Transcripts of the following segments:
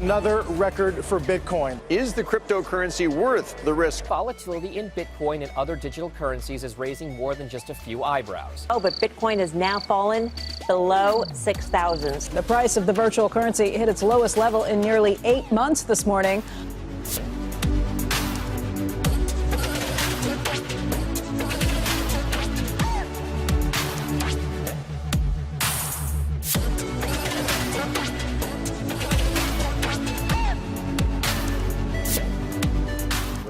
Another record for Bitcoin. Is the cryptocurrency worth the risk? Volatility in Bitcoin and other digital currencies is raising more than just a few eyebrows. Oh, but Bitcoin has now fallen below 6,000. The price of the virtual currency hit its lowest level in nearly 8 months this morning.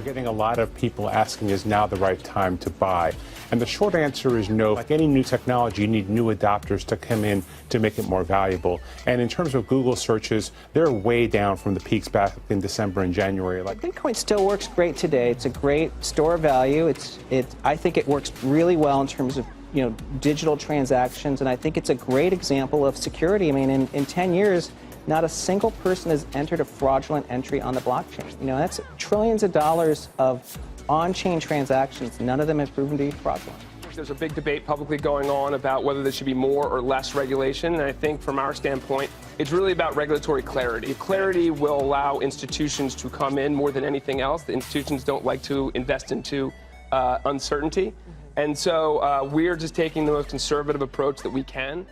Getting a lot of people asking, is now the right time to buy? And the short answer is no. Like any new technology, you need new adopters to come in to make it more valuable. And in terms of Google searches, they're way down from the peaks back in December and January. Like Bitcoin still works great today. It's a great store of value. I think it works really well in terms of digital transactions, and I think it's a great example of security. I mean, in 10 years, not a single person has entered a fraudulent entry on the blockchain. That's trillions of dollars of on-chain transactions. None of them have proven to be fraudulent. There's a big debate publicly going on about whether there should be more or less regulation, and I think from our standpoint, it's really about regulatory clarity. Clarity will allow institutions to come in more than anything else. The institutions don't like to invest into uncertainty, and so we're just taking the most conservative approach that we can.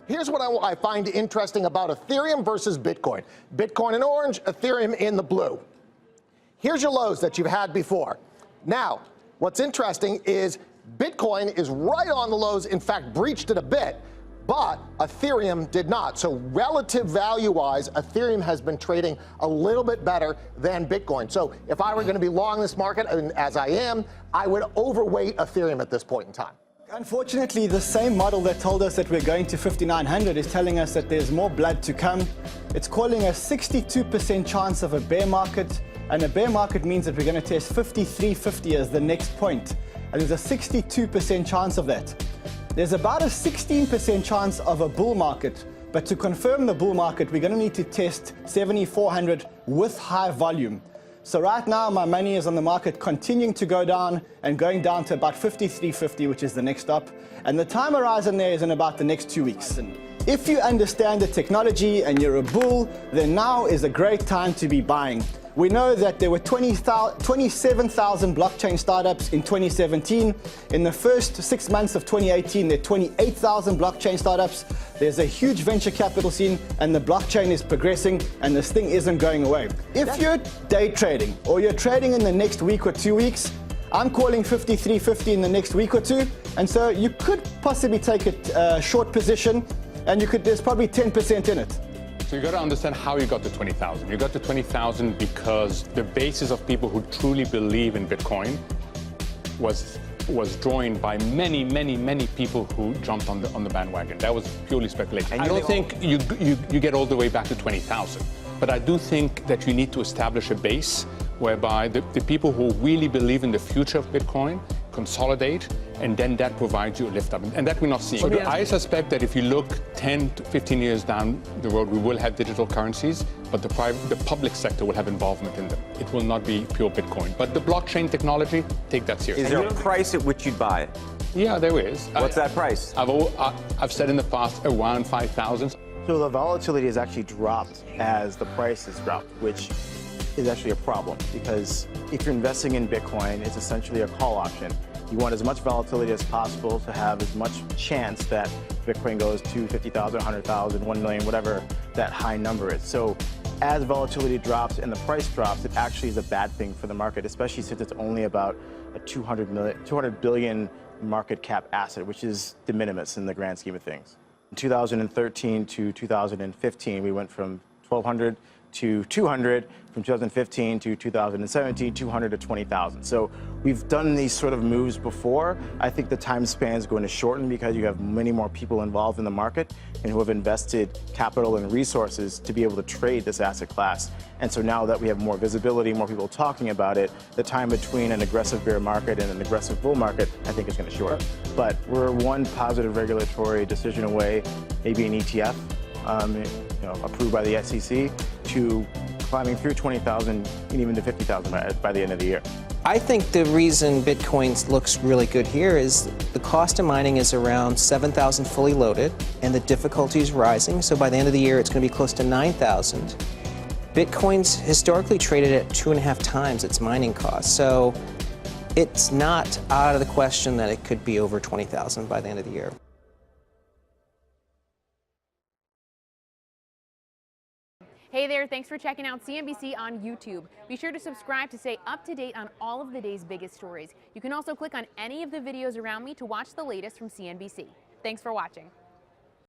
Here's what I find interesting about Ethereum versus Bitcoin. Bitcoin in orange, Ethereum in the blue. Here's your lows that you've had before. Now, what's interesting is Bitcoin is right on the lows, in fact, breached it a bit, but Ethereum did not. So relative value-wise, Ethereum has been trading a little bit better than Bitcoin. So if I were going to be long this market, and as I am, I would overweight Ethereum at this point in time. Unfortunately, the same model that told us that we're going to 5,900 is telling us that there's more blood to come. It's calling a 62% chance of a bear market, and a bear market means that we're going to test 5350 as the next point, and there's a 62% chance of that. There's about a 16% chance of a bull market, but to confirm the bull market, we're going to need to test 7,400 with high volume. So right now, my money is on the market continuing to go down and going down to about 5350, which is the next stop. And the time horizon there is in about the next 2 weeks. And if you understand the technology and you're a bull, then now is a great time to be buying. We know that there were 27,000 blockchain startups in 2017. In the first 6 months of 2018, there are 28,000 blockchain startups. There's a huge venture capital scene, and the blockchain is progressing, and this thing isn't going away. If you're day trading, or you're trading in the next week or 2 weeks, I'm calling 5350 in the next week or two, and so you could possibly take a short position, and there's probably 10% in it. So you got to understand how you got to 20,000. You got to 20,000 because the basis of people who truly believe in Bitcoin was joined by many people who jumped on the bandwagon. That was purely speculation. I don't think you get all the way back to 20,000, but I do think that you need to establish a base whereby the people who really believe in the future of Bitcoin consolidate, and then that provides you a lift up. And that we're not seeing. So I suspect that if you look 10 to 15 years down the road, we will have digital currencies, but the public sector will have involvement in them. It will not be pure Bitcoin. But the blockchain technology, take that seriously. Is there a price at which you'd buy it? Yeah, there is. What's that price? I've said in the past around 5,000. So the volatility has actually dropped as the price has dropped, which is actually a problem, because if you're investing in Bitcoin, it's essentially a call option. You want as much volatility as possible to have as much chance that Bitcoin goes to 50,000, 100,000, 1 million, whatever that high number is. So as volatility drops and the price drops, it actually is a bad thing for the market, especially since it's only about a 200 billion market cap asset, which is de minimis in the grand scheme of things. In 2013 to 2015, we went from 1,200 to 200, from 2015 to 2017, 200 to 20,000. So we've done these sort of moves before. I think the time span is going to shorten because you have many more people involved in the market and who have invested capital and resources to be able to trade this asset class. And so now that we have more visibility, more people talking about it, the time between an aggressive bear market and an aggressive bull market, I think is going to shorten. But we're one positive regulatory decision away, maybe an ETF, approved by the SEC, to climbing through 20,000 and even to 50,000 by the end of the year. I think the reason Bitcoin looks really good here is the cost of mining is around 7,000 fully loaded, and the difficulty is rising. So by the end of the year, it's going to be close to 9,000. Bitcoin's historically traded at 2.5 times its mining cost. So it's not out of the question that it could be over 20,000 by the end of the year. Hey there, thanks for checking out CNBC on YouTube. Be sure to subscribe to stay up to date on all of the day's biggest stories. You can also click on any of the videos around me to watch the latest from CNBC. Thanks for watching.